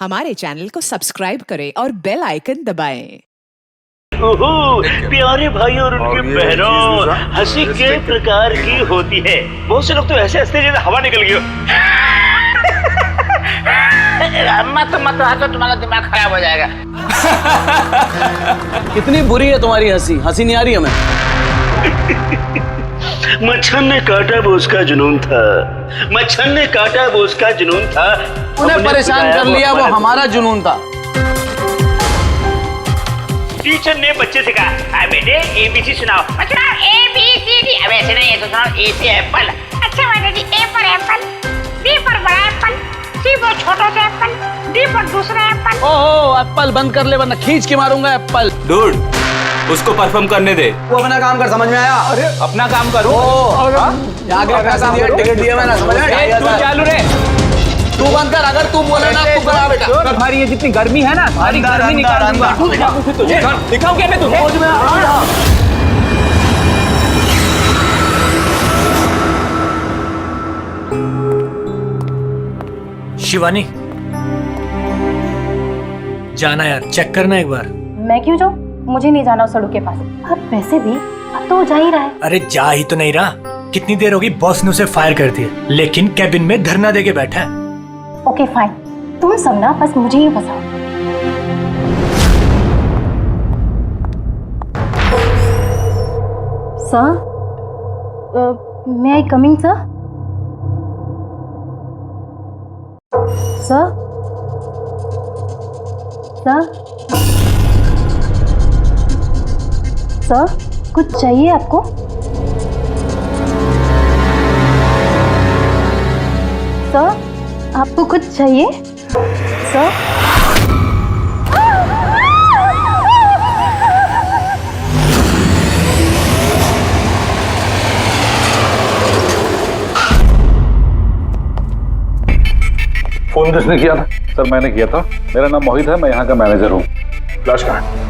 हमारे चैनल को सब्सक्राइब करें और बेल आइकन दबाएं। ओहो, प्यारे भाई और उनकी बहनों, हंसी कई प्रकार की होती है। बहुत से लोग तो ऐसे हंसते जैसे हवा निकल गई हो। मत हंसो, तुम्हारा दिमाग खराब हो जाएगा। कितनी बुरी है तुम्हारी हंसी, हंसी नहीं आ रही हमें। मच्छर ने काटा वो उसका जुनून था, मच्छर ने काटा वो उसका जुनून था, उन्हें परेशान कर लिया वो हमारा जुनून था। टीचर ने बच्चे से कहा, बेटे ABC सुनाओ। बच्चा ABCD, अब ऐसे नहीं है तो सुनाओ A से एप्पल। अच्छा बेटे जी, A पर एप्पल, B पर बड़ा एप्पल, C पर छोटा सा एप्पल, D पर दूसरा एप्पल। ओहो, एप्पल बंद कर ले वरना खींच के मारूंगा एप्पल। डूड, उसको परफॉर्म करने दे। वो अपना काम कर, समझ में आया? अरे अपना काम करो। आगे पैसा दिया, टिकट दिया मैंने, समझ में आया? तू चालू रे, तू बंद कर, अगर तू बोले ना तू करा बेटा। तुम्हारी ये जितनी गर्मी है ना, सारी गर्मी निकाल दूंगा। दिखाऊं क्या मैं तुझे? समझ में आया? शिवानी, जाना यार, चेक करना एक बार। मैं क्यों जाऊँ? मुझे नहीं जाना उस सड़क के पास। अब वैसे भी अब तो वो जा ही रहा है। अरे जा ही तो नहीं रहा, कितनी देर होगी बॉस ने उसे फायर कर दिया, लेकिन कैबिन में धरना देके बैठा है। ओके फाइन, तुम सब ना बस मुझे ही फंसाओ। Sir, may I coming sir? Sir, sir, sir, कुछ चाहिए आपको? सर, आपको कुछ चाहिए? सर, फोन किसने किया था? सर मैंने किया था। मेरा नाम मोहित है, मैं यहाँ का मैनेजर हूँ। फ्लैश कहाँ है?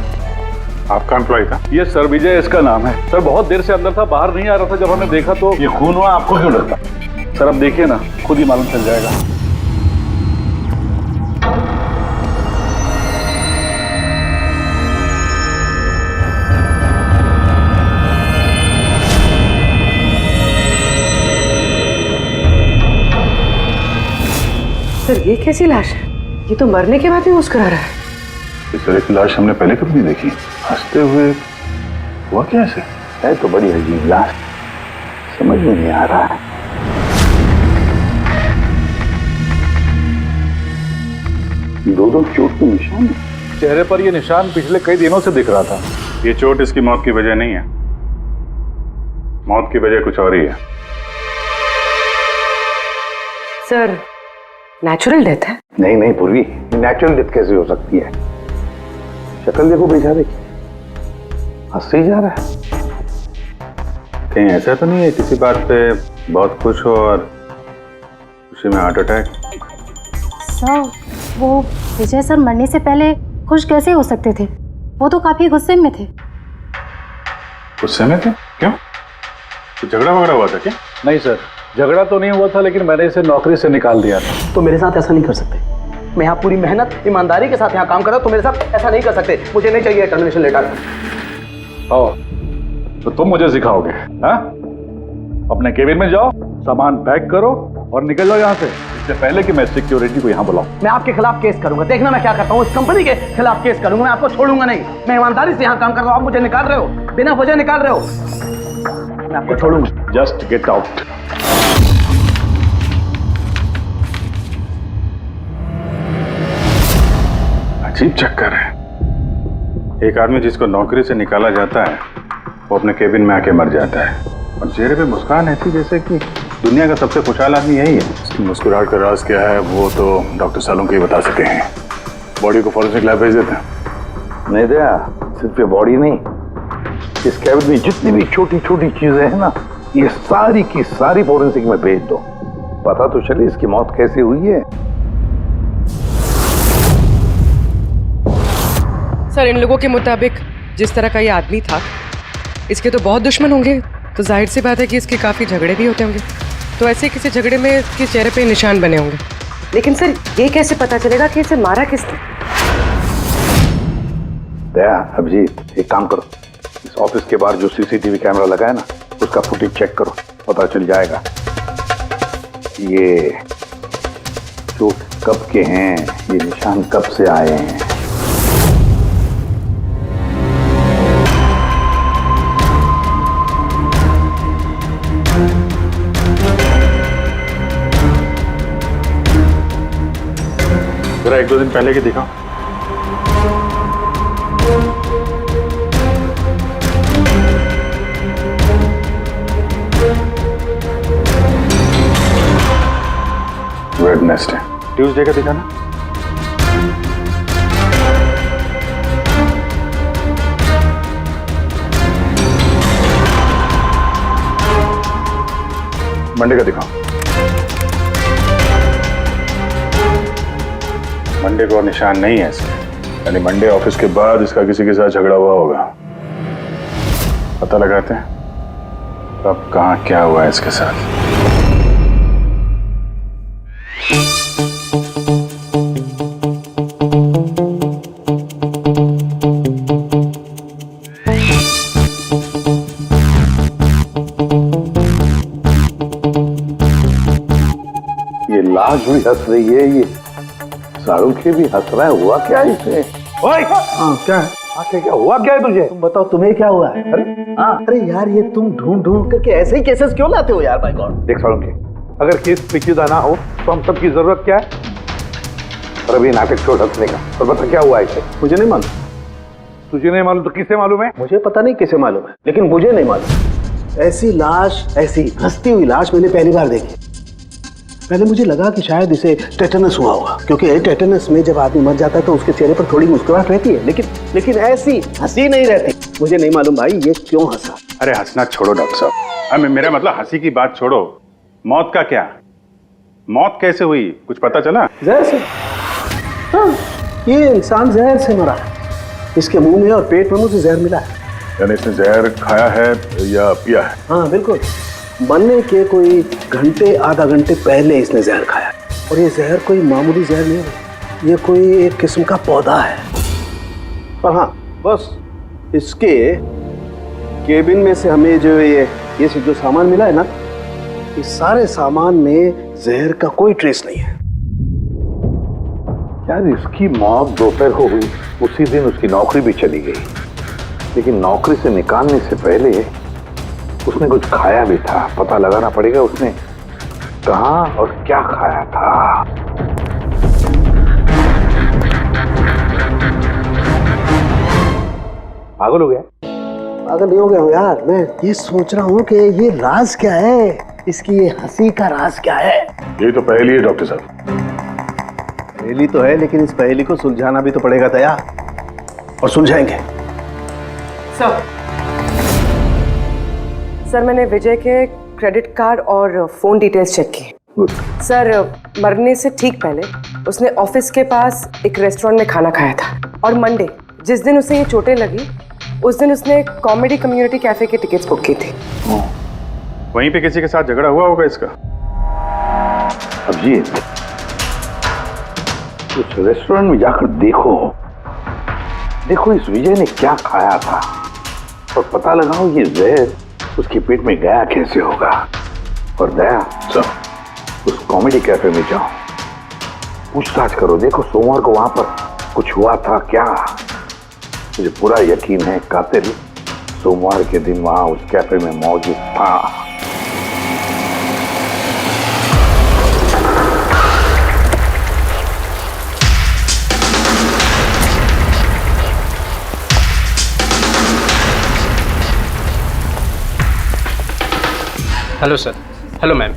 आपका एम्प्लॉय था? ये सर विजय इसका नाम है। सर बहुत देर से अंदर था, बाहर नहीं आ रहा था। जब हमने देखा तो ये खून हुआ। आपको क्यों लगता? सर अब देखिए ना, खुद ही मालूम चल जाएगा। सर ये कैसी लाश है? ये तो मरने के बाद भी मुस्कुरा रहा है। इस तरह की लाश हमने पहले कभी नहीं देखी। हंसते हुए हुआ कैसे? है तो बड़ी अजीब लाश, समझ में नहीं आ रहा है। दो चोट के निशान है चेहरे पर। ये निशान पिछले कई दिनों से दिख रहा था। ये चोट इसकी मौत की वजह नहीं है, मौत की वजह कुछ और ही है। सर नेचुरल डेथ है? नहीं नहीं पूर्वी, नेचुरल डेथ कैसे हो सकती है? शक्ल देखो बेचारे की, हंस ही जा रहा है। कहीं ऐसा तो नहीं है किसी बात पे बहुत खुश हो और खुशी में हार्ट अटैक? सर, वो विजय सर मरने से पहले खुश कैसे हो सकते थे? वो तो काफी गुस्से में थे। गुस्से में थे? क्यों? कुछ झगड़ा वगड़ा हुआ था क्या? नहीं सर, झगड़ा तो नहीं हुआ था, लेकिन मैंने इसे नौकरी से निकाल दिया था। तो मेरे साथ ऐसा नहीं कर सकते। मैं यहाँ पूरी मेहनत ईमानदारी के साथ यहाँ काम कर रहा हूँ, तो मेरे साथ ऐसा नहीं कर सकते। मुझे नहीं चाहिए टर्मिनेशन लेटर। आओ, तो तुम मुझे सिखाओगे? हाँ, अपने केबिन में जाओ, सामान पैक करो और निकल जाओ यहाँ से, इससे पहले कि मैं सिक्योरिटी को यहाँ बुलाऊं। मैं आपके खिलाफ केस करूंगा, देखना मैं क्या करता हूँ। इस कंपनी के खिलाफ केस करूंगा, मैं आपको छोड़ूंगा नहीं। मैं ईमानदारी से यहाँ काम कर रहा हूँ, आप मुझे निकाल रहे हो, बिना वजह निकाल रहे हो। मैं आपको छोड़ूंगा। Just get out. अजीब चक्कर है। एक आदमी जिसको नौकरी से निकाला जाता है वो अपने केबिन में आके मर जाता है, और चेहरे पे मुस्कान ऐसी जैसे कि दुनिया का सबसे खुशहाल आदमी यही है। इसकी मुस्कुराहट का राज क्या है वो तो डॉक्टर सालोंकी ही बता सके हैं। बॉडी को फॉरेंसिक लैब भेज देते हैं। नहीं दया, सिर्फ ये बॉडी नहीं, इस कैबिन में जितनी भी छोटी छोटी चीजें हैं ना, ये सारी की सारी फॉरेंसिक में भेज दो। पता तो चले इसकी मौत कैसे हुई है। सर इन लोगों के मुताबिक जिस तरह का ये आदमी था, इसके तो बहुत दुश्मन होंगे, तो जाहिर सी बात है कि इसके काफी झगड़े भी होते होंगे। तो ऐसे किसी झगड़े में इसके चेहरे पे निशान बने होंगे। लेकिन सर ये कैसे पता चलेगा कि इसे मारा किसने? दया, अभिजीत, एक काम करो, इस ऑफिस के बाहर जो सीसीटीवी कैमरा लगा है ना, उसका फुटेज चेक करो, पता चल जाएगा ये चोट कब के हैं, ये निशान कब से आए हैं। जरा 1-2 दिन पहले की दिखाओ। वेडनेसडे, ट्यूसडे का दिखाना। मंडे का दिखाओ। मंडे को निशान नहीं है इसके, यानी मंडे ऑफिस के बाद इसका किसी के साथ झगड़ा हुआ होगा। पता लगाते हैं अब कहाँ क्या हुआ है इसके साथ। ये लाश भी हंस रही है, ये शाहरुख भी हंस रहा है, हुआ क्या है इसे? ओए! हाँ, क्या है? क्या हुआ क्या है तुझे? तुम बताओ तुम्हें क्या हुआ है? अरे यार ये तुम ढूंढ ढूंढ करके ऐसे ही केसेस क्यों लाते हो यार? By God. देख शाहरुख, अगर केस पेचीदा ना हो तो हम सबकी जरूरत क्या है? और अभी नाटक छोड़ हंसने का, और बता क्या हुआ इसे? मुझे नहीं मालूम। तुझे नहीं मालूम तो किसे मालूम है? मुझे पता नहीं किसे मालूम है, लेकिन मुझे नहीं मालूम। ऐसी लाश, ऐसी हंसती हुई लाश मैंने पहली बार देखी। पहले मुझे लगा कि शायद इसे टेटनस हुआ होगा, क्योंकि टेटनस में जब आदमी मर जाता है तो उसके चेहरे पर थोड़ी मुस्कुराहट रहती है, लेकिन ऐसी हंसी नहीं रहती। मुझे नहीं मालूम भाई ये क्यों हंसा। अरे हंसना छोड़ो डॉक्टर साहब, मेरा मतलब हंसी की बात छोड़ो, मौत का क्या? मौत कैसे हुई, कुछ पता चला? जहर से। हाँ, ये इंसान जहर से मरा है। इसके मुंह में और पेट में मुझे जहर मिला है। यानी इसने जहर खाया है या पिया है? हाँ बिल्कुल, मरने के कोई घंटे आधा घंटे पहले इसने जहर खाया। और ये जहर कोई मामूली जहर नहीं है, ये कोई एक किस्म का पौधा है। पर हाँ, बस इसके केबिन में से हमें जो ये जो सामान मिला है ना, इस सारे सामान में जहर का कोई ट्रेस नहीं है। यार इसकी मौत दोपहर को हुई, उसी दिन उसकी नौकरी भी चली गई, लेकिन नौकरी से निकालने से पहले उसने कुछ खाया भी था। पता लगाना पड़ेगा उसने कहाँ और क्या खाया था। पागल हो गया? पागल नहीं हो गया हूँ यार, मैं ये सोच रहा हूँ कि ये राज क्या है, इसकी ये हंसी का राज क्या है। ये तो पहेली है डॉक्टर साहब। पहेली तो है, लेकिन इस पहेली को सुलझाना भी तो पड़ेगा दया, और सुलझाएंगे। सर मैंने विजय के क्रेडिट कार्ड और फोन डिटेल्स चेक की। सर मरने से ठीक पहले उसने ऑफिस के पास एक रेस्टोरेंट में खाना खाया था, और मंडे जिस दिन उसे ये चोटें लगी उस दिन उसने कॉमेडी कम्युनिटी कैफे की टिकट्स बुक की थी। वहीं पे किसी के साथ झगड़ा हुआ होगा इसका। अभिजीत, उस रेस्टोरेंट में जाकर देखो इस विजय ने क्या खाया था, और पता लगाओ ये जहर उसके पेट में गया कैसे होगा। और दया, उस कॉमेडी कैफे में जाओ, पूछताछ करो, देखो सोमवार को वहां पर कुछ हुआ था क्या। मुझे पूरा यकीन है कातिल सोमवार के दिन वहां उस कैफे में मौजूद था। Hello sir. हेलो मैम,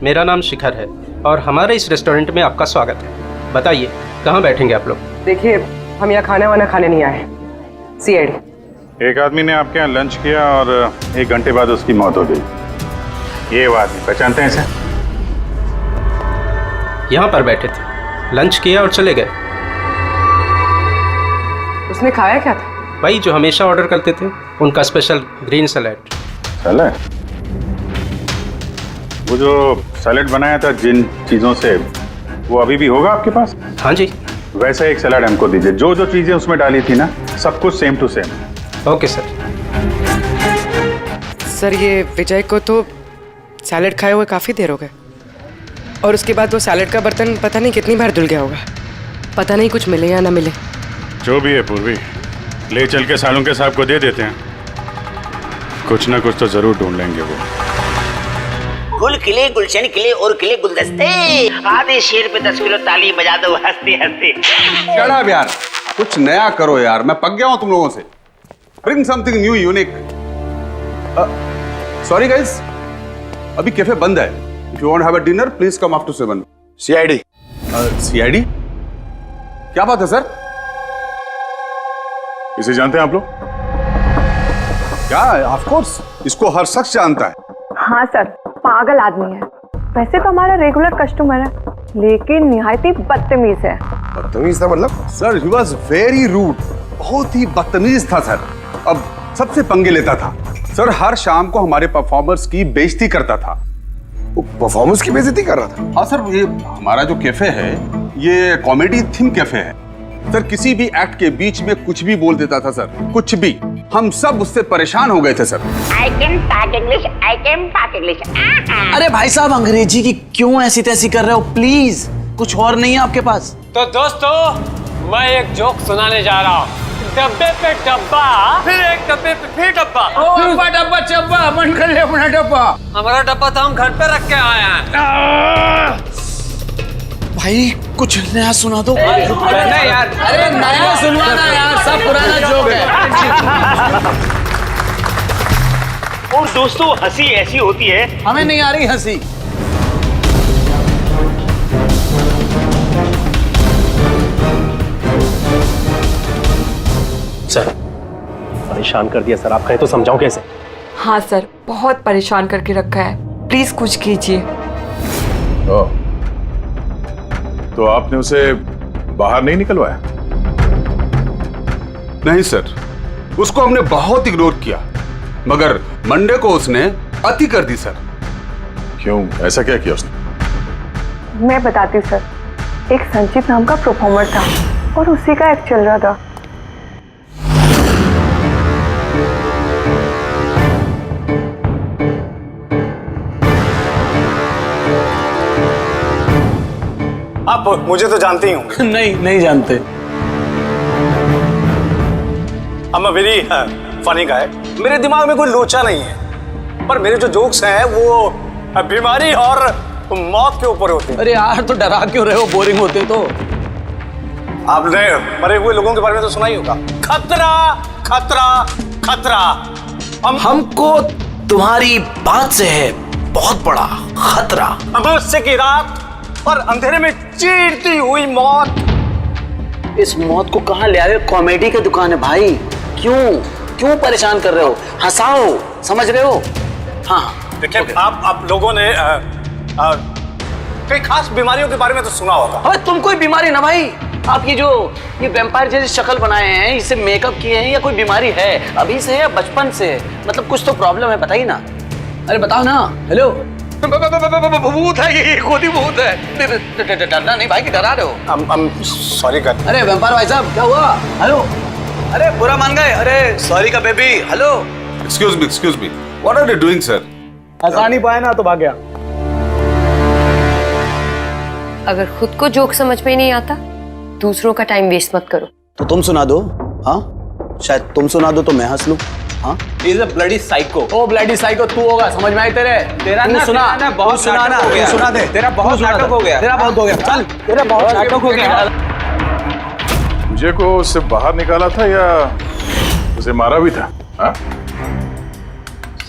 मेरा नाम शिखर है और हमारे इस रेस्टोरेंट में आपका स्वागत है। बताइए कहाँ बैठेंगे आप लोग? देखिए हम यहाँ खाना वाना खाने नहीं आए, सीआईडी। एक आदमी ने आपके यहाँ लंच किया और 1 घंटे बाद उसकी मौत हो गई। ये वो आदमी पहचानते हैं इसे? यहाँ पर बैठे थे, लंच किया और चले गए। उसने खाया क्या था? वही जो हमेशा ऑर्डर करते थे, उनका स्पेशल ग्रीन सैलेड। सैलेड? वो जो सैलेड बनाया था जिन चीज़ों से, वो अभी भी होगा आपके पास? हाँ जी। वैसा एक सलाद हमको दीजिए, जो जो चीजें उसमें डाली थी ना, सब कुछ same to same. Okay sir. Sir ये विजय को तो सैलेड खाए हुए काफ़ी देर हो गए, और उसके बाद वो सैलेड का बर्तन पता नहीं कितनी बार धुल गया होगा। पता नहीं कुछ मिले या ना मिले। जो भी है पूर्वी, ले चल के सालों के साहब को दे देते हैं, कुछ ना कुछ तो जरूर ढूंढ लेंगे वो। गुल खिले, गुलशन खिले और खिले गुलदस्ते, आधे शेर पे 10 किलो ताली बजा दो हंसते हंसते। चढ़ा यार, कुछ नया करो यार, मैं पक गया हूं तुम लोगों से। Bring something new unique. Sorry guys, अभी कैफे बंद है। If you want have a dinner please come after 7। CID. CID? क्या बात है सर? इसे जानते हैं आप लोग? क्या? ऑफ कोर्स, इसको हर शख्स जानता है। हाँ सर, पागल आदमी है। वैसे तो हमारा रेगुलर कस्टमर है, लेकिन निहायती बदतमीज है। बदतमीज था मतलब? Sir he was very rude, बहुत ही बदतमीज था सर। अब सबसे पंगे लेता था सर, हर शाम को हमारे परफॉर्मर्स की बेइज्जती करता था। वो परफॉर्मेंस की बेइज्जती कर रहा था? हाँ सर, ये हमारा जो कैफे है ये कॉमेडी थीम कैफे है सर। किसी भी एक्ट के बीच में कुछ भी बोल देता था सर, कुछ भी। हम सब उससे परेशान हो गए थे sir. I can talk English, I can talk English. अरे भाई साहब, अंग्रेजी की क्यों ऐसी तैसी कर रहे हो? प्लीज, कुछ और नहीं है आपके पास? तो दोस्तों, मैं एक जोक सुनाने जा रहा हूँ। डब्बे पे डब्बा, फिर एक डब्बे पे फिर डब्बा। डब्बा डब्बा चब्बा, मन कर ले अपना डब्बा। हमारा डब्बा तो हम घर पे रख के आए हैं। भाई कुछ नया सुना दो। नहीं यार, अरे नया सुनवाना यार, सब पुराना जोक है। और दोस्तों, हंसी ऐसी होती है। हमें नहीं आ रही हंसी। सर, परेशान कर दिया सर, आप कहें तो समझाऊं कैसे? हाँ सर, बहुत परेशान करके रखा है, प्लीज कुछ कीजिए। तो आपने उसे बाहर नहीं निकलवाया? नहीं सर, उसको हमने बहुत इग्नोर किया, मगर मंडे को उसने अति कर दी सर। क्यों, ऐसा क्या किया उसने? मैं बताती हूँ सर। एक संचित नाम का परफॉर्मर था और उसी का एक्ट चल रहा था। आप मुझे तो जानते ही होंगे। नहीं जानते। I'm a very funny guy। मेरे दिमाग में कोई लोचा नहीं है, पर मेरे जो जोक्स हैं वो बीमारी और मौत के ऊपर होते हैं। अरे यार, तो डरा क्यों रहे हो? बोरिंग होते तो। आपने मरे हुए लोगों के बारे में तो सुना ही होगा। खतरा खतरा खतरा। हमको तुम्हारी बात से है बहुत बड़ा खतरा। अमावस्या की रात और अंधेरे में चीरती हुई मौत। इस मौत को कहाँ ले आए? कॉमेडी की दुकान है भाई। क्यों परेशान कर रहे हो? हंसाओ, समझ रहे हो? हाँ देखिए, आप लोगों ने कई खास बीमारियों के बारे में तो सुना होगा। अरे तुम कोई बीमारी ना भाई, आप ये वैम्पायर जैसी शक्ल बनाए हैं, इसे मेकअप किए हैं, या कोई बीमारी है अभी से या बचपन से? मतलब कुछ तो प्रॉब्लम है, बताइए ना। अरे बताओ ना। हेलो, भूत है ये, खुद ही भूत है। डरना नहीं भाई, कि डरा रहे हो? सॉरी कर। अरे वैम्पायर भाई साहब, क्या हुआ? हेलो, अरे बुरा मान गए? अरे सॉरी का baby. Hello, excuse me, what are you doing sir? हंसा नहीं पाया ना तो भाग गया। अगर खुद को जोक समझ में नहीं आता, दूसरों का टाइम वेस्ट मत करो। तो तुम सुना दो। हाँ, शायद तुम सुना दो तो मैं हंस लूं। हाँ, He's a bloody psycho। Oh bloody psycho तू होगा, समझ में आई तेरे? तेरा ना सुना बहुत सुना ना, नाटक हो गया। सुना दे। तेरा बहुत नाटक हो गया। तेरा बहुत हो गया। चल, तेरा बहुत नाटक हो गया। मुझे को उससे बाहर निकाला था या उसे मारा भी था? हाँ?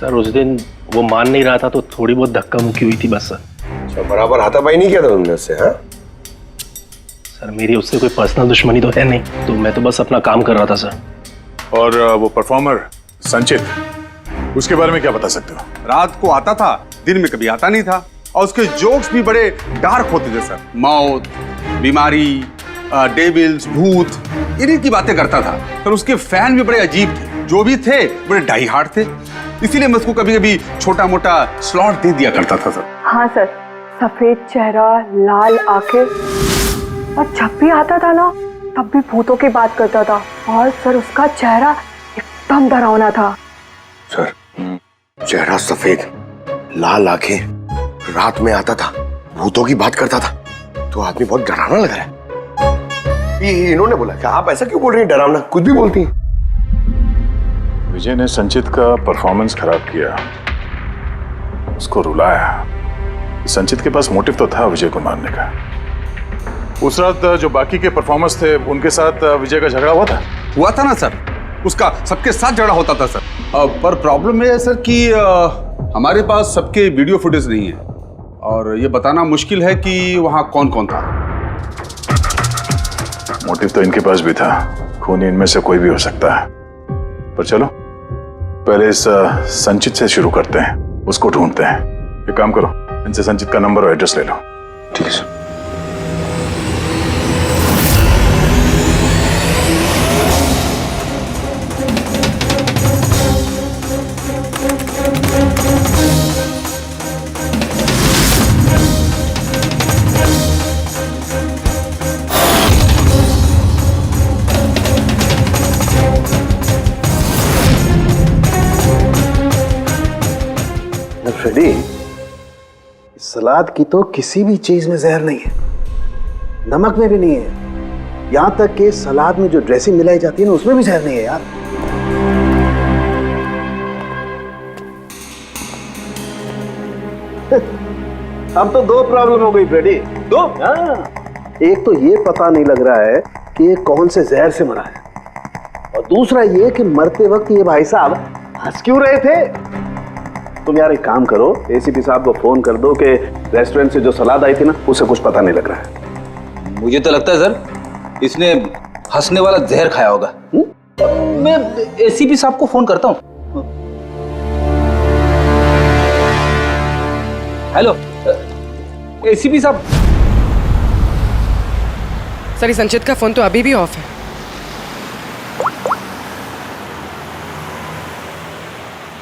सर उस दिन वो मान नहीं रहा था तो थोड़ी बहुत धक्का मुक्की हुई थी बस सर। अच्छा, बराबर हाथापाई नहीं किया था तुमने उससे? हाँ सर, मेरी उससे कोई पर्सनल दुश्मनी तो है नहीं, तो मैं तो बस अपना काम कर रहा था सर। और वो परफॉर्मर संचित, उसके बारे में क्या बता सकते हो? रात को आता था, दिन में कभी आता नहीं था, और उसके जोक्स भी बड़े डार्क होते थे सर। मौत, बीमारी, डेविल्स, भूत, इन्हीं की बातें करता था सर। उसके फैन भी बड़े अजीब थे, जो भी थे बड़े डाई हार्ड थे। इसीलिए मैं उसको कभी कभी छोटा मोटा स्लॉट दे दिया करता था सर। हाँ सर, सफेद चेहरा, लाल आंखें, और जब भी आता था ना तब भी भूतों की बात करता था। और सर उसका चेहरा एकदम डरावना था। सर चेहरा सफेद, लाल आंखें, रात में आता था, भूतों की बात करता था, तो आदमी बहुत डरावना लग रहा है। ये इन्होंने बोला कि आप ऐसा क्यों बोल रही हैं, डरावना कुछ भी बोलती हैं। विजय ने संचित का परफॉर्मेंस खराब किया, उसको रुलाया। संचित के पास मोटिव तो था विजय को मारने का। उस रात जो बाकी के परफॉर्मर्स थे उनके साथ विजय का झगड़ा हुआ था ना सर, उसका सबके साथ झगड़ा होता था सर। पर प्रॉब्लम ये है सर कि हमारे पास सबके वीडियो फुटेज नहीं है और ये बताना मुश्किल है कि वहां कौन कौन था। मोटिव तो इनके पास भी था, खूनी इनमें से कोई भी हो सकता है। पर चलो पहले इस संचित से शुरू करते हैं, उसको ढूंढते हैं। एक काम करो, इनसे संचित का नंबर और एड्रेस ले लो। ठीक है सर। फ्रेडी, सलाद की तो किसी भी चीज में जहर नहीं है, नमक में भी नहीं है, यहां तक कि सलाद में जो ड्रेसिंग मिलाई जाती है ना उसमें भी जहर नहीं है यार। अब तो दो प्रॉब्लम हो गई फ्रेडी, दो। एक तो ये पता नहीं लग रहा है कि ये कौन से जहर से मरा है, और दूसरा ये कि मरते वक्त ये भाई साहब हंस क्यों रहे थे। तुम यार एक काम करो, एसीपी साहब को फोन कर दो कि रेस्टोरेंट से जो सलाद आई थी ना उसे कुछ पता नहीं लग रहा है। मुझे तो लगता है सर इसने हंसने वाला जहर खाया होगा। मैं एसीपी साहब को फोन करता हूँ। हेलो एसीपी साहब। सर संचित का फोन तो अभी भी ऑफ है।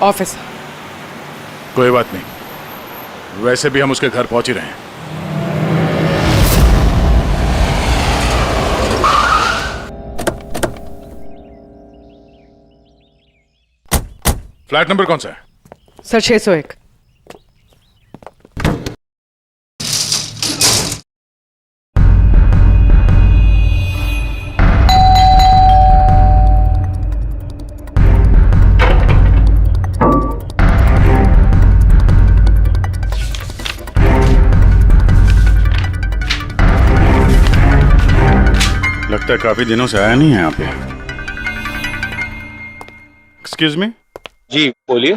ऑफिस। कोई बात नहीं, वैसे भी हम उसके घर पहुंच ही रहे हैं। फ्लैट नंबर कौन सा है? सर 601। लगता है काफी दिनों से आया नहीं है यहाँ पे। Excuse me. जी बोलिए।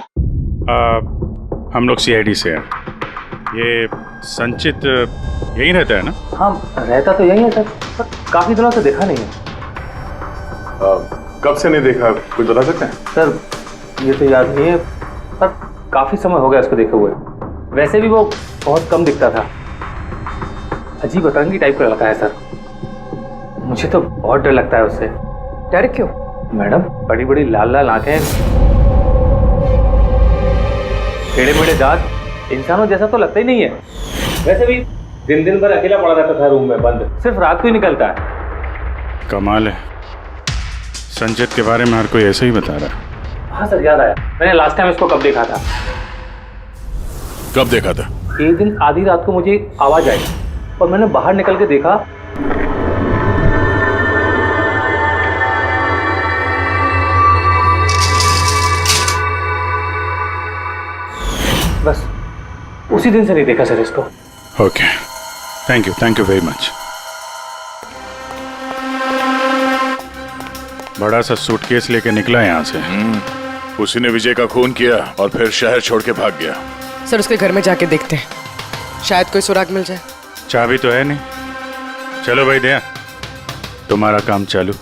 हम लोग सीआईडी से हैं। ये संचित यहीं रहता है ना? हाँ रहता तो यहीं है सर, पर काफी दिनों से देखा नहीं है। कब से नहीं देखा, कुछ बता सकते हैं? सर ये तो याद नहीं है, पर काफी समय हो गया उसको देखे हुए। वैसे भी वो बहुत कम दिखता था, अजीब अतरंगी टाइप का लड़का है सर। मुझे तो बहुत डर लगता है उससे। डर क्यों? मैडम बड़ी बड़ी लाल लाल आंखें, टेढ़े मेढ़े दांत, इंसानों जैसा तो लगता ही नहीं है। वैसे भी दिन दिन भर अकेला पड़ा रहता था रूम में बंद, सिर्फ रात को ही निकलता है। कमाल है, संचित के बारे में हर कोई ऐसे ही बता रहा है। हाँ सर याद आया, मैंने लास्ट टाइम इसको कब देखा था। कब देखा था? एक दिन आधी रात को मुझे आवाज आई और मैंने बाहर निकल के देखा, बस उसी दिन से नहीं देखा सर इसको। Okay, thank you very much. बड़ा सा सूटकेस लेके निकला यहाँ से। उसी ने विजय का खून किया और फिर शहर छोड़ के भाग गया। सर उसके घर में जाके देखते हैं, शायद कोई सुराग मिल जाए। चाबी तो है नहीं। चलो भाई दया, तुम्हारा काम चालू।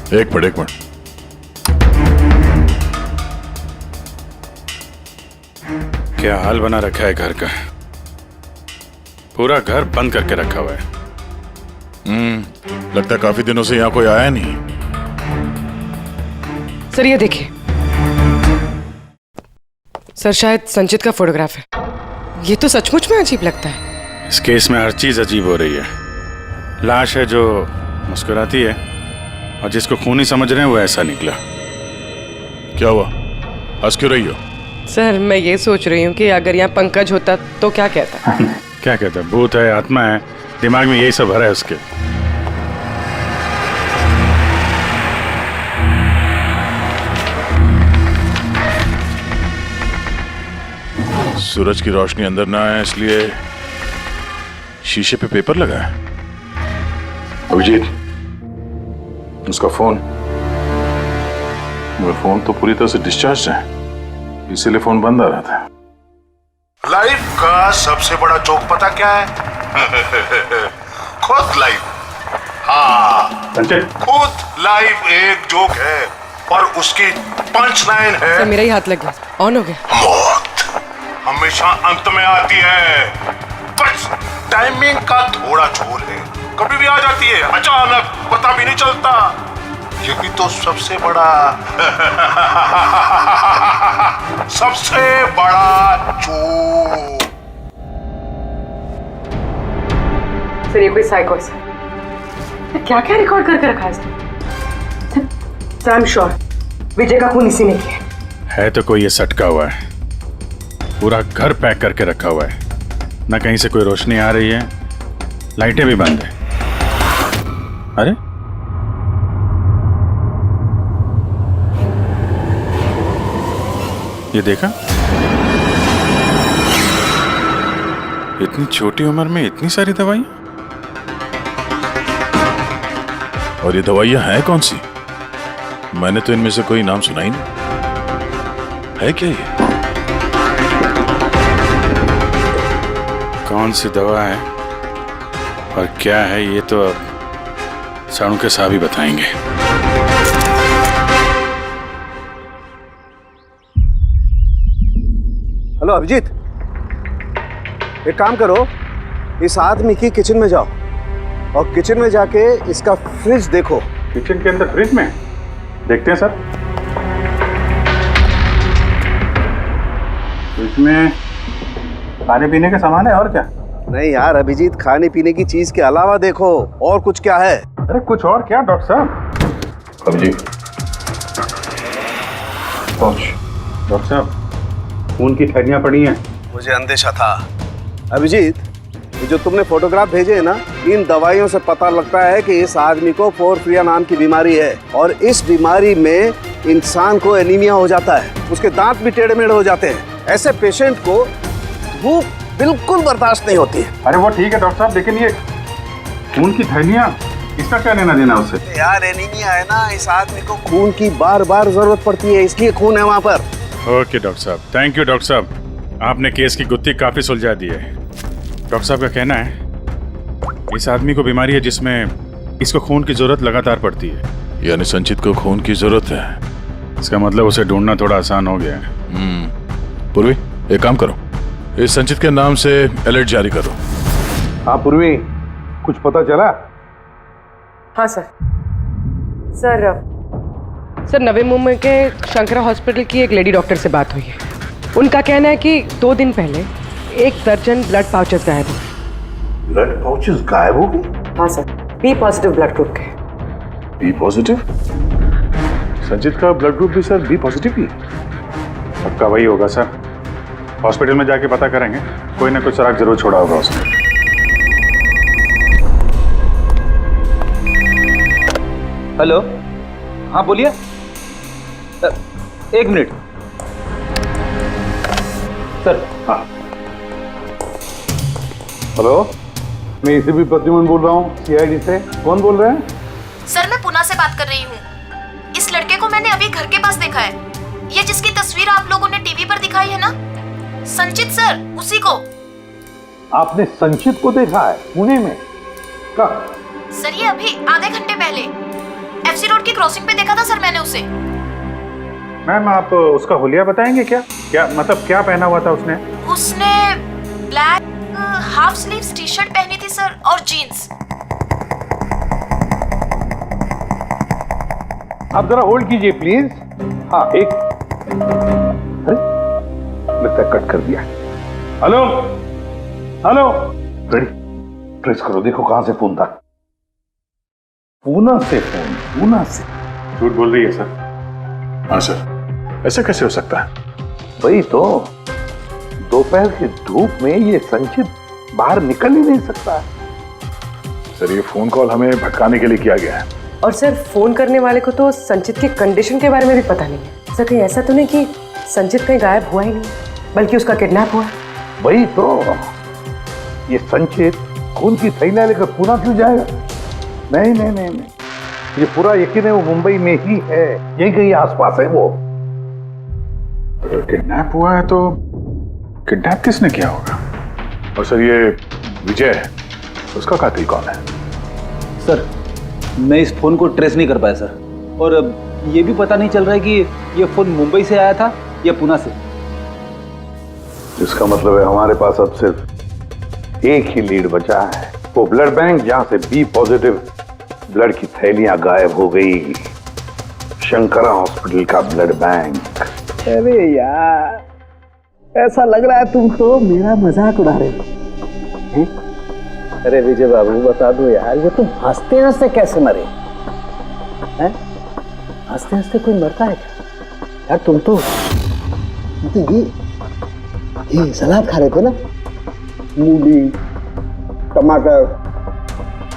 एक मिनट। क्या हाल बना रखा है घर का। पूरा घर बंद करके रखा हुआ है। लगता है काफी दिनों से यहाँ कोई आया नहीं। सर ये देखिए, सर शायद संचित का फोटोग्राफ है। ये तो सचमुच में अजीब लगता है। इस केस में हर चीज अजीब हो रही है। लाश है जो मुस्कुराती है और जिसको खूनी समझ रहे हैं वो ऐसा निकला। क्या हुआ, हंस क्यों रही हो? सर मैं ये सोच रही हूँ कि अगर यहाँ पंकज होता तो क्या कहता? क्या कहता है? भूत है, आत्मा है, दिमाग में यही सब भरा है उसके। सूरज की रोशनी अंदर ना आए इसलिए शीशे पे पेपर लगा है। अभिजीत, उसका फोन। मेरा फोन तो पूरी तरह से डिस्चार्ज है, इसीलिए फोन बंद आ रहा था। लाइफ का सबसे बड़ा जोक पता क्या है? खुद लाइफ। हाँ, खुद लाइफ एक जोक है और उसकी पंच लाइन है। सर मेरा ही हाथ लग गया, ऑन हो गया। मौत हमेशा अंत में आती है, बस टाइमिंग का थोड़ा झोल है। कभी भी आ जाती है अचानक, पता भी नहीं चलता। यही तो सबसे बड़ा सबसे बड़ा जोक। सर ये कोई साइको है। क्या क्या रिकॉर्ड करके रखा है इसने? सर आई एम श्योर विजय का खून इसी ने किया है। तो कोई ये सटका हुआ है, पूरा घर पैक करके रखा हुआ है। ना कहीं से कोई रोशनी आ रही है, लाइटें भी बंद है। अरे ये देखा, इतनी छोटी उम्र में इतनी सारी दवाइयां। और ये दवाइयां हैं कौन सी? मैंने तो इनमें से कोई नाम सुना ही नहीं। है क्या ये? कौन सी दवा है और क्या है ये तो अब साणु के साहब ही बताएंगे। हेलो अभिजीत, एक काम करो, इस आदमी की किचन में जाओ और किचन में जाके इसका फ्रिज देखो। किचन के अंदर फ्रिज में? देखते हैं सर। इसमें खाने पीने का सामान है और क्या? नहीं यार अभिजीत, खाने पीने की चीज के अलावा देखो और कुछ क्या है। अरे कुछ और क्या डॉक्टर साहब? अभिजीत, डॉक्टर साहब, खून की थैलियां पड़ी हैं। मुझे अंदेशा था। अभिजीत, ये जो तुमने फोटोग्राफ भेजे हैं ना, इन दवाइयों से पता लगता है कि इस आदमी को पोर्फिरिया नाम की बीमारी है और इस बीमारी में इंसान को एनीमिया हो जाता है, उसके दांत भी टेढ़े मेढ़े हो जाते हैं। ऐसे पेशेंट को भूख बिल्कुल बर्दाश्त नहीं होती है। अरे वो ठीक है डॉक्टर साहब, लेकिन ये खून की थैलियां, इसका क्या लेना देना उससे? यार एनीमिया है ना, इस आदमी को खून की बार बार जरूरत पड़ती है, इसलिए खून है वहाँ पर। ओके डॉक्टर साहब, थैंक यू डॉक्टर साहब, आपने केस की गुत्थी काफी सुलझा दी है। डॉक्टर साहब का कहना है इस आदमी को बीमारी है जिसमें इसको खून की जरूरत लगातार पड़ती है। यानी संचित को खून की जरूरत है। इसका मतलब उसे ढूंढना थोड़ा आसान हो गया है। पूर्वी, एक काम करो, इस संचित के नाम से अलर्ट जारी करो। हाँ पूर्वी, कुछ पता चला? हाँ सर। सर नवी मुंबई के शंकरा हॉस्पिटल की एक लेडी डॉक्टर से बात हुई है। उनका कहना है कि 2 दिन पहले 1 दर्जन ब्लड पाउचेस गायब हुए। ब्लड पाउचेस गायब हो गए? हाँ sir, B positive blood group के। B positive? संचित का ब्लड ग्रुप भी सर बी पॉजिटिव ही है। पक्का वही होगा सर, हॉस्पिटल में जाके पता करेंगे, कोई ना कोई सुराग जरूर छोड़ा होगा उसने। हेलो, हाँ बोलिए। 1 मिनट सर। हाँ हेलो, मैं एसीपी प्रद्युमन बोल रहा हूँ, सीआईडी से। कौन बोल रहे हैं? सर मैं पुणे से बात कर रही हूँ। इस लड़के को मैंने अभी घर के पास देखा है। ये जिसकी तस्वीर आप लोगों ने टीवी पर दिखाई है ना, संचित सर, उसी को। आपने संचित को देखा है पुणे में? कब? सर ये अभी आधे घंटे पहले एफसी रोड की क्रॉसिंग पे देखा था सर मैंने उसे। मैम आप उसका हुलिया बताएंगे क्या? क्या मतलब क्या पहना हुआ था उसने? उसने black half sleeves T shirt पहनी थी सर और जीन्स। आप जरा होल्ड कीजिए प्लीज। हाँ एक, अरे लगता है कट कर दिया। हेलो हेलो, रेडी, ट्रेस करो, देखो कहां से फोन था। पूना से फोन, पूना से। झूठ बोल रही है सर। हाँ सर, ऐसा कैसे हो सकता है? वही तो, दोपहर की धूप में ये संचित बाहर निकल ही नहीं सकता। सर ये फोन कॉल हमें भटकाने के लिए किया गया है। और सर फोन करने वाले को तो संचित की कंडीशन के बारे में भी पता नहीं है। सर कहीं ऐसा तो नहीं कि संचित कहीं गायब हुआ ही नहीं, बल्कि उसका किडनैप हुआ। वही तो, ये संचित खून की थैलियां लेकर पूना क्यों जाएगा? नहीं नहीं नहीं नहीं, ये पूरा यकीन है वो मुंबई में ही है, यही कहीं आसपास है वो। किडनैप हुआ है तो किडनैप किसने किया होगा? और सर ये विजय है, उसका कातिल कौन है? सर मैं इस फोन को ट्रेस नहीं कर पाया सर, और ये भी पता नहीं चल रहा है कि ये फोन मुंबई से आया था या पुणे से। इसका मतलब है हमारे पास अब सिर्फ एक ही लीड बचा है, वो ब्लड बैंक जहां से बी पॉजिटिव ब्लड की थैलियां गायब हो गई, शंकरा हॉस्पिटल का ब्लड बैंक। अरे यार, ऐसा लग रहा है तुम तो मेरा मजाक उड़ा रहे हो। अरे विजय बाबू बता दो यार, ये तुम हंसते हंसते कैसे मरे हैं? हंसते हंसते कोई मरता है क्या यार? तुम तो ये सलाद खा रहे थे ना, मूली टमाटर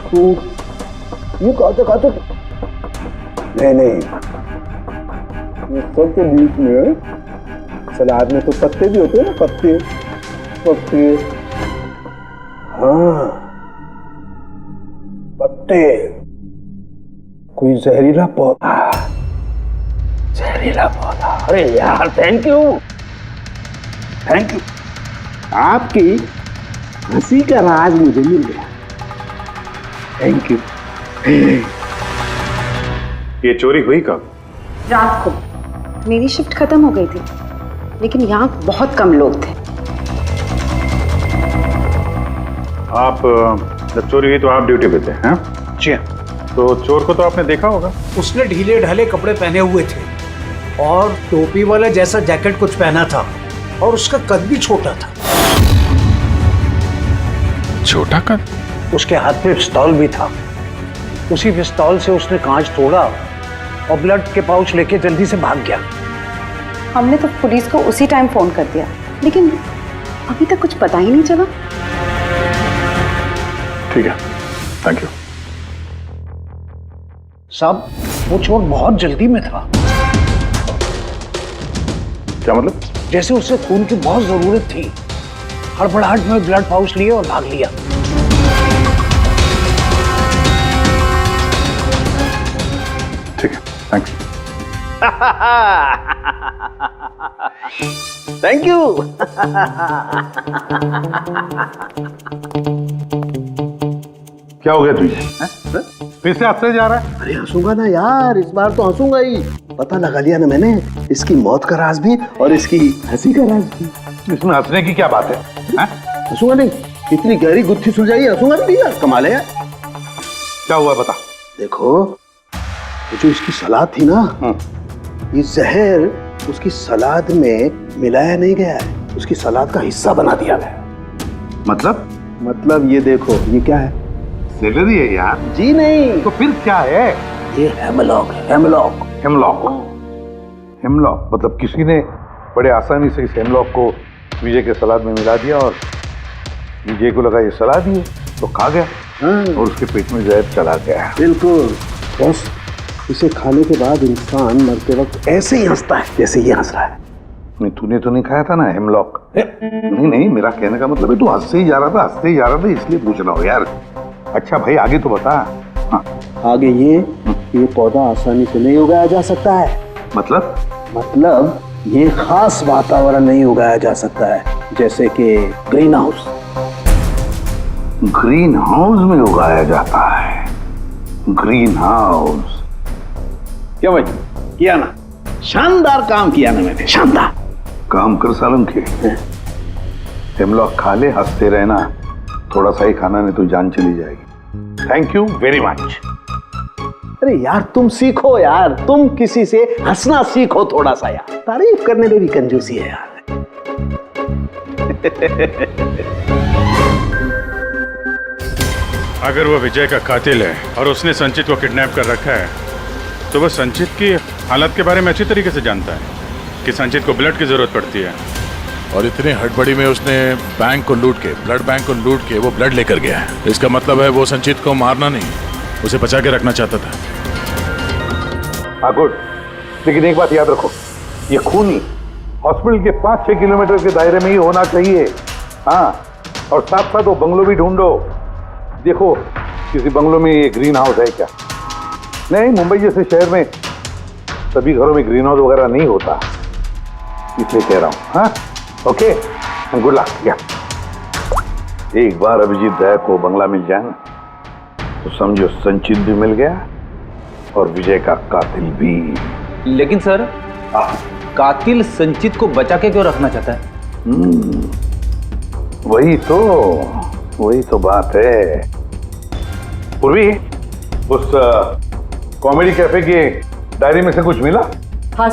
फ्रूट, ये खाते नहीं, ये सब के बीच में सलाद में तो पत्ते भी होते हैं ना, पत्ते। हाँ पत्ते, कोई जहरीला पौधा। अरे यार थैंक यू, आपकी हंसी का राज मुझे मिल गया। Thank you. ये चोरी हुई कब? रात को। मेरी शिफ्ट खत्म हो गई थी, लेकिन यहाँ बहुत कम लोग थे। आप जब चोरी हुई तो आप ड्यूटी पे थे? हैं? जी तो चोर को तो आपने देखा होगा। उसने ढीले ढाले कपड़े पहने हुए थे और टोपी वाला जैसा जैकेट कुछ पहना था, और उसका कद भी छोटा था। छोटा कद? उसके हाथ में पिस्तौल भी था। उसी पिस्तौल से उसने कांच तोड़ा और ब्लड के पाउच लेके जल्दी से भाग गया। हमने तो पुलिस को उसी टाइम फोन कर दिया, लेकिन अभी तक कुछ पता ही नहीं चला। ठीक है, थैंक यू। साहब वो चोर बहुत जल्दी में था। क्या मतलब? जैसे उसे खून की बहुत जरूरत थी, हड़बड़ाहट में ब्लड पाउच लिए और भाग लिया। ठीक है, थैंक्स। Thank you. क्या हो गया तुझे? फिर से हंसने जा रहा है? अरे हंसूंगा ना यार, इस बार तो हंसूंगा ही। पता लगा लिया ना मैंने इसकी मौत का राज भी और इसकी हंसी का राज भी। इसमें हंसने की क्या बात है? हंसूंगा नहीं, इतनी गहरी गुत्थी सुलझाई, हंसूंगा नहीं यार, कमाल है यार। क्या हुआ बता। देखो जो इसकी सलाद थी ना, ये जहर उसकी सलाद में मिलाया नहीं गया है, उसकी सलाद का हिस्सा बना दिया गया। मतलब ये देखो, ये क्या है? सेलरी है यार। जी नहीं। तो फिर क्या है? ये हेमलॉक है, हेमलॉक। हेमलॉक मतलब किसी ने बड़े आसानी से इस हेमलॉक को विजय के सलाद में मिला दिया और विजय को लगा ये सलाद ही है तो खा गया और उसके पेट में जहर चला गया। बिल्कुल बस, इसे खाने के बाद इंसान मरते वक्त ऐसे ही हंसता है जैसे ये हंस रहा है। नहीं तूने तो नहीं खाया था ना हेमलॉक? नहीं, मेरा कहने का मतलब है तू हंसते ही जा रहा था इसलिए पूछ रहा हूँ यार। अच्छा भाई आगे तो बता। हाँ। आगे ये पौधा आसानी से नहीं उगाया जा सकता है। मतलब ये खास वातावरण नहीं उगाया जा सकता है, जैसे कि ग्रीन हाउस। ग्रीन हाउस में उगाया जाता है? ग्रीन हाउस क्या भाई किया ना? शानदार काम किया ना मैंने, शानदार काम कर सालम के। हेमलॉक खा ले, हंसते रहना, थोड़ा सा ही खाना नहीं तो जान चली जाएगी। Thank you very much. अरे यार तुम सीखो यार, तुम किसी से हंसना सीखो थोड़ा सा यार, तारीफ करने में भी कंजूसी है यार। अगर वो विजय का कातिल है और उसने संचित को किडनैप कर रखा है तो वो संचित की हालत के बारे में अच्छी तरीके से जानता है कि संचित को ब्लड की जरूरत पड़ती है। और इतनी हड़बड़ी में उसने बैंक को लूट के, ब्लड बैंक को लूट के वो ब्लड लेकर गया है। इसका मतलब है वो संचित को मारना नहीं, उसे बचा के रखना चाहता था। हाँ गुड, लेकिन एक बात याद रखो, ये खूनी हॉस्पिटल के 5-6 किलोमीटर के दायरे में ही होना चाहिए। हाँ, और साथ साथ वो बंगलो भी ढूंढो। देखो किसी बंगलो में ये ग्रीन हाउस है क्या? नहीं, मुंबई जैसे शहर में सभी घरों में ग्रीन हाउस वगैरह नहीं होता, इसलिए कह रहा हूँ। हाँ ओके, गुड लक। या एक बार अभिजीत दया को बंगला मिल जाए ना तो समझो संचित भी मिल गया और विजय का कातिल भी। लेकिन सर, कातिल संचित को बचा के क्यों रखना चाहता है? वही तो बात है। पूर्वी, उस कॉमेडी कैफे की डायरी में से कुछ मिला? हाँ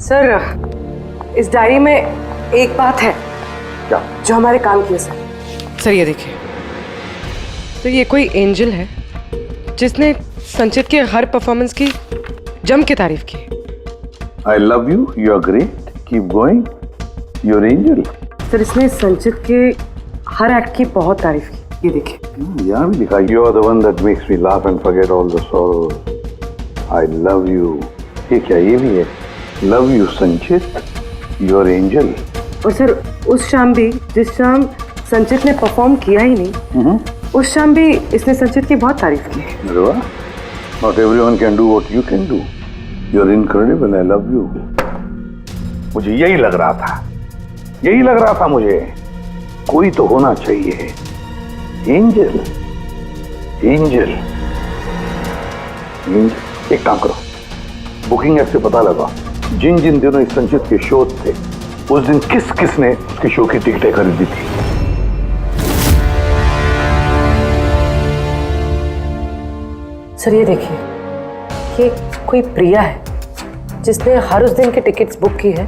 सर, इस डायरी में एक बात है क्या जो हमारे काम की है सर। ये देखिए, तो ये कोई एंजल है जिसने संचित के हर परफॉर्मेंस की जम के तारीफ की। I love you, you are great, keep going, you are angel. Sir, इसने संचित के हर एक्ट की बहुत तारीफ की। ये देखिए, यहाँ भी लिखा, you are the one that makes me laugh and forget all the sorrows, I love you. ये क्या, ये भी है, love you Sanchit, you are angel. और सर, उस शाम भी जिस शाम संचित ने परफॉर्म किया ही नहीं, उस शाम भी इसने संचित की बहुत तारीफ की। अरे वाह, not everyone can do what you can do, you are incredible, I love you. मुझे यही लग रहा था मुझे, कोई तो होना चाहिए, एंजल। एक काम करो, बुकिंग ऐप से पता लगा जिन जिन दिनों इस संचित के शो थे उस दिन किस किस ने उसके शो की टिकटें खरीदी थी। सर ये देखिए, ये कोई प्रिया है जिसने हर उस दिन की टिकट्स बुक की है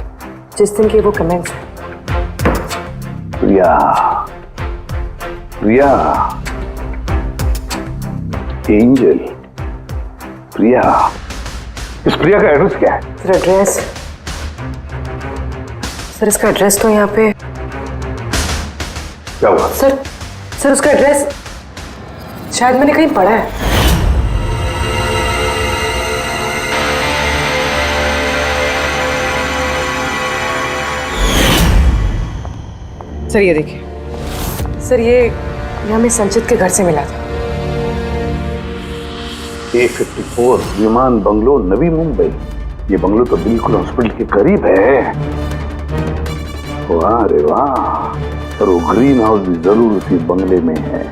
जिस दिन के वो कमेंट्स हैं। प्रिया, एंजल, प्रिया। इस प्रिया का एड्रेस क्या है? सर एड्रेस, सर इसका एड्रेस तो यहाँ पे क्या हुआ? सर उसका एड्रेस शायद मैंने कहीं पढ़ा है। सर ये देखिए, सर ये हमें संचित के घर से मिला था। A54 विमान बंगलो, नवी मुंबई। ये बंगलो तो बिल्कुल हॉस्पिटल के करीब है। वाह रे वाह, और वो ग्रीन हाउस भी जरूर उसी बंगले में है।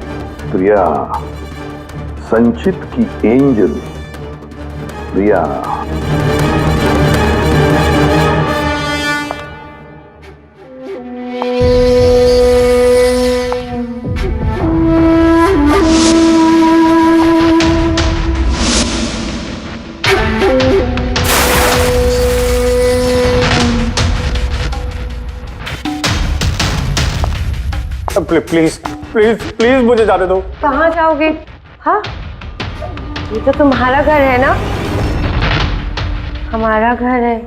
प्रिया, संचित की angel Priya. Please please please मुझे जाने दो। कहाँ जाओगे? हाँ, ये तो तुम्हारा घर है ना? हमारा घर है।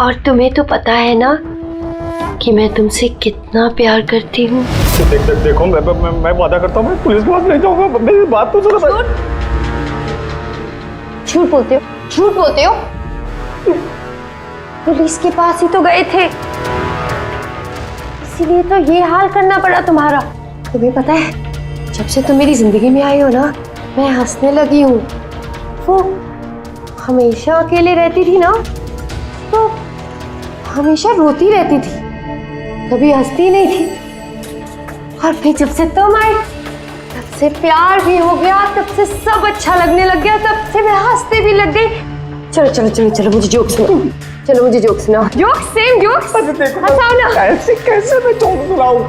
और तुम्हें तो पता है ना कि मैं तुमसे कितना प्यार करती हूँ। देखो मैं वादा करता हूँ, मैं पुलिस के पास नहीं जाऊंगा। मेरी बात तो सुनो। झूठ बोलते हो। पुलिस के पास ही तो गए थे, इसीलिए तो ये हाल करना पड़ा तुम्हारा। तुम्हें पता है, जब से तुम मेरी जिंदगी में आई हो ना, मैं हंसने लगी हूँ। वो हमेशा अकेले रहती थी ना, तो हमेशा रोती रहती थी, कभी हंसती नहीं थी। और फिर जब से तुम आई, तब से प्यार भी हो गया, तब से सब अच्छा लगने लग गया, तब से मैं हंसते भी लग गई। चलो चलो चलो चलो, मुझे जोक सुनाओ। चलो मुझे जोक सुनाओ। जोक, सेम जोक, हंसाओ ना। ऐसे कैसे मैं जोक सुनाऊं?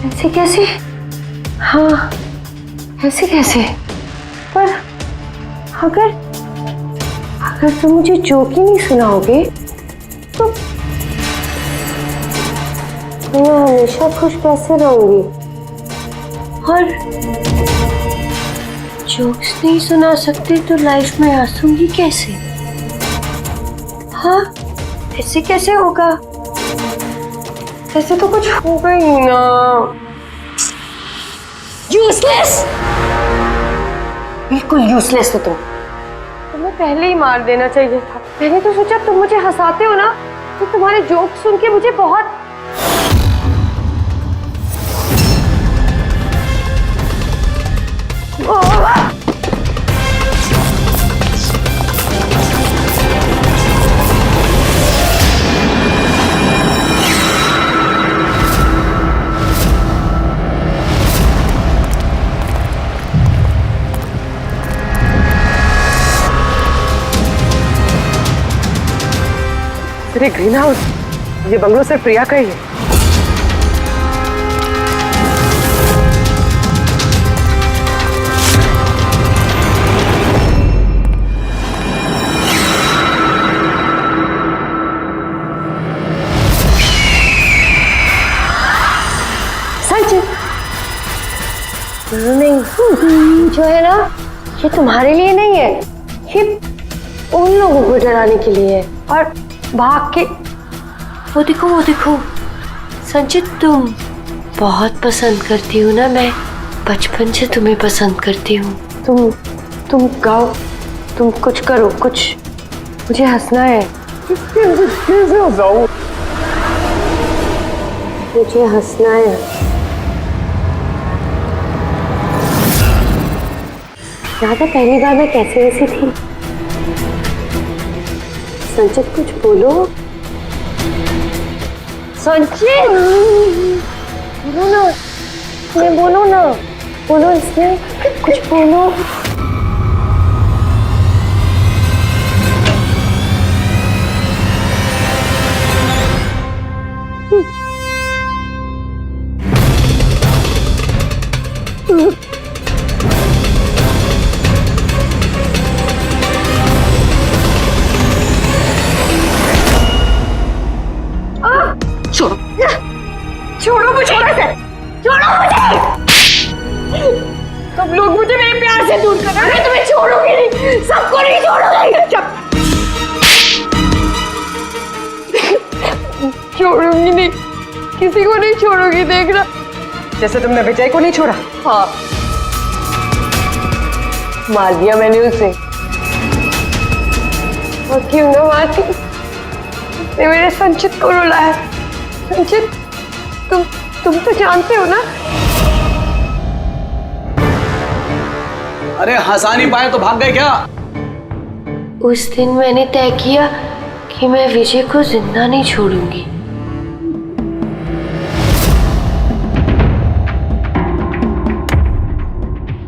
ऐसे कैसे? हाँ, ऐसे कैसे? पर अगर तुम मुझे जोक ही नहीं सुनाओगे तो मैं हमेशा खुश कैसे रहूंगी? और जोक्स नहीं सुना सकते तो लाइफ में हंसूंगी कैसे? हाँ, ऐसे कैसे होगा? ऐसे तो कुछ होगा ही ना। यूजलेस, बिल्कुल यूजलेस हो तुम। तुम्हें पहले ही मार देना चाहिए था। मैंने तो सोचा तुम मुझे हंसाते हो ना, तो तुम्हारे जोक सुन के मुझे बहुत अरे ग्रीन हाउस, ये बंगलो सिर्फ प्रिया का ही है। नहीं, जो है ना, ये तुम्हारे लिए नहीं है, ये उन लोगों को डराने के लिए है। और भाग के वो देखो संचित, तुम बहुत पसंद करती हो ना, मैं बचपन से तुम्हें पसंद करती हूँ। तुम गाओ, तुम कुछ करो, कुछ मुझे हंसना है। कैसे हंसाऊं? मुझे हंसना है। याद है पहली बार मैं कैसे हंसी थी? संचित कुछ बोलो। संचित बोलो ना, इसमें बोलो ना, बोलो इसमें कुछ बोलो। छोड़ो मुझे, छोड़ो मुझे। सब लोग मुझे मेरे प्यार से दूर कर रहे हैं, मैं तुम्हें छोड़ूंगी नहीं, सबको नहीं छोड़ूंगी। छोड़ूंगी नहीं, किसी को नहीं छोड़ूंगी, देखना। जैसे तुमने विजय को नहीं छोड़ा। हाँ, मार दिया मैंने उसे। और क्यों ना मारती, उसने मेरे संचित को रुलाया। संचित, तुम तो जानते हो ना। अरे हंसा नहीं पाए तो भाग गए क्या? उस दिन मैंने तय किया कि मैं विजय को जिंदा नहीं छोड़ूंगी।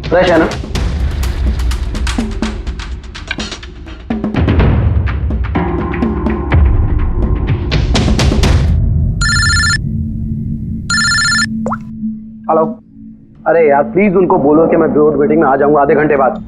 फ्रेश है ना? हेलो, अरे यार प्लीज उनको बोलो कि मैं बोर्ड मीटिंग में आ जाऊंगा आधे घंटे बाद।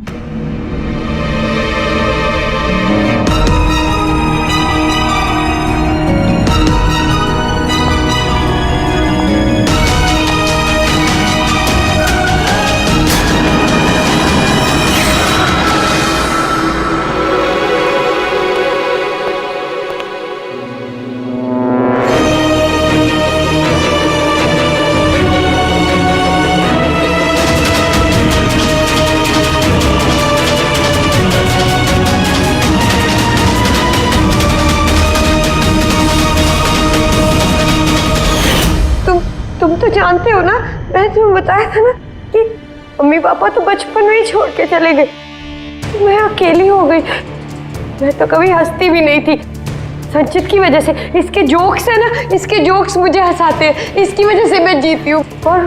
तुम तो जानते हो ना, मैंने तुम्हें बताया था ना कि मम्मी पापा तो बचपन में ही छोड़ के चले गए, मैं अकेली हो गई। मैं तो कभी हंसती भी नहीं थी, संचित की वजह से। इसके जोक्स है ना, इसके जोक्स मुझे हंसाते हैं, इसकी वजह से मैं जीती हूँ। और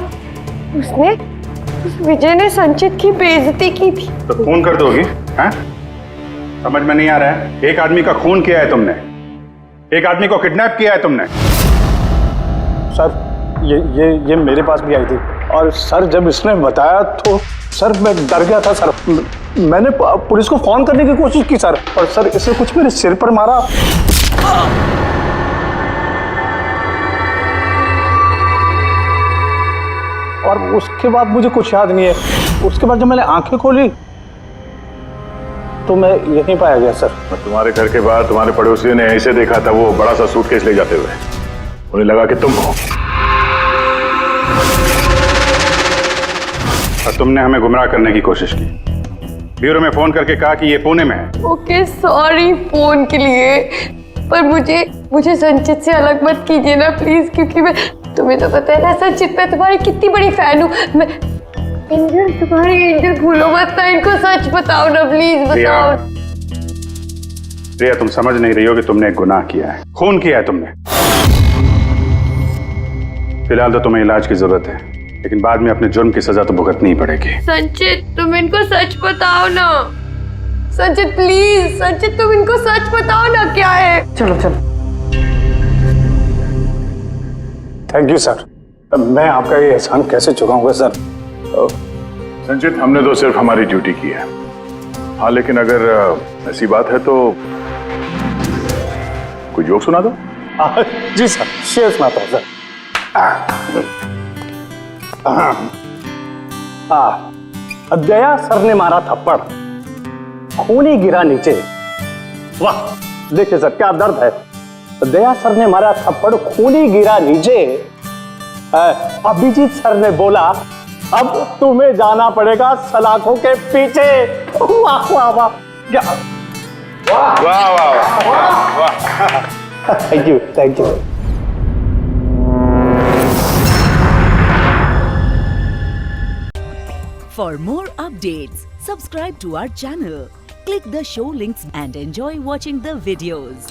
उस विजय ने संचित की बेइज्जती की थी। तो खून कर दोगी? हैं? समझ में नहीं आ रहा है? एक आदमी का खून किया है तुमने, एक आदमी को किडनैप किया है तुमने। सर ये मेरे पास भी आई थी, और सर जब इसने बताया तो सर मैं डर गया था सर, मैंने पुलिस को फोन करने की कोशिश की सर, और सर इसने कुछ मेरे सिर पर मारा। और उसके बाद मुझे कुछ याद नहीं है। उसके बाद जब मैंने आंखें खोली तो मैं यहीं पाया गया सर। तुम्हारे घर के बाहर तुम्हारे पड़ोसियों ने ऐसे देखा था, वो बड़ा सा सूटकेस ले जाते हुए, उन्हें लगा कि तुम हो और तुमने हमें गुमराह करने की कोशिश की। ब्यूरो में फोन करके कहा कि ये पुणे में है। ओके सॉरी फोन के लिए, पर मुझे संचित से अलग मत कीजिए ना प्लीज, क्योंकि मैं, तुम्हें तो पता है ना संचित, मैं तुम्हारी कितनी बड़ी फैन हूँ। मैं एंजल, तुम्हारी एंजल भूलो मत ना, इनको सच बताओ ना प्लीज, बताओ। प्रिया तुम समझ नहीं रही हो कि तुमने एक गुनाह किया है, खून किया है तुमने। फिलहाल तो तुम्हें इलाज की जरूरत है, लेकिन बाद में अपने जुर्म की सजा तो भुगतनी ही पड़ेगी। संचित तुम इनको सच बताओ ना, संचित प्लीज, संचित तुम इनको सच बताओ ना क्या है। चलो चलो, थैंक यू सर, मैं आपका ये एहसान कैसे चुकाऊंगा सर। संचित, हमने तो सिर्फ हमारी ड्यूटी की है। हाँ, लेकिन अगर ऐसी बात है तो कोई जोक सुना दो। जी सर, शेर सुनाता हूँ सर। दया सर ने मारा थप्पड़, खूनी गिरा नीचे। वाह, देखिए सर क्या दर्द है। दया सर ने मारा थप्पड़, खूनी गिरा नीचे। अभिजीत सर ने बोला अब तुम्हें जाना पड़ेगा सलाखों के पीछे। वाह वाह वाह, क्या वाह वाह वाह वाह। Thank you, thank you. For more updates, subscribe to our channel, click the show links and enjoy watching the videos.